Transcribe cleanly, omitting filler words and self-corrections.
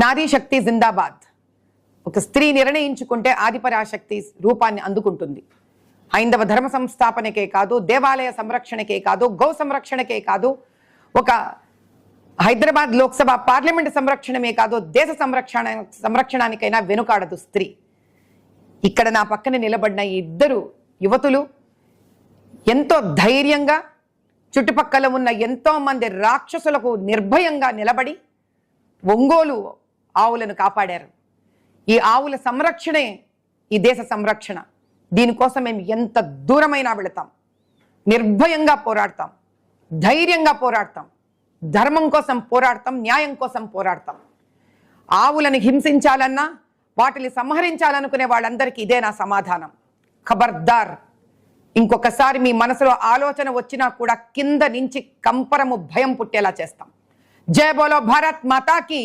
నారీ శక్తి జిందాబాద్. ఒక స్త్రీ నిర్ణయించుకుంటే ఆదిపరాశక్తి రూపాన్ని అందుకుంటుంది. హైందవ ధర్మ సంస్థాపనకే కాదు, దేవాలయ సంరక్షణకే కాదు, గౌ సంరక్షణకే కాదు, ఒక హైదరాబాద్ లోక్సభ పార్లమెంట్ సంరక్షణమే కాదు, దేశ సంరక్షణానికైనా వెనుకాడదు స్త్రీ. ఇక్కడ నా పక్కన నిలబడిన ఈ ఇద్దరు యువతులు ఎంతో ధైర్యంగా చుట్టుపక్కల ఉన్న ఎంతో మంది రాక్షసులకు నిర్భయంగా నిలబడి ఒంగోలు ఆవులను కాపాడారు. ఈ ఆవుల సంరక్షణే ఈ దేశ సంరక్షణ. దీనికోసం మేము ఎంత దూరమైనా వెళతాం, నిర్భయంగా పోరాడతాం, ధైర్యంగా పోరాడతాం, ధర్మం కోసం పోరాడతాం, న్యాయం కోసం పోరాడతాం. ఆవులను హింసించాలన్నా, వాటిని సంహరించాలనుకునే వాళ్ళందరికీ ఇదే నా సమాధానం. ఖబర్దార్, ఇంకొకసారి మీ మనసులో ఆలోచన వచ్చినా కూడా కింద నుంచి కంపరము భయం పుట్టేలా చేస్తాం. జై బోలో భారత్ మాతాకి.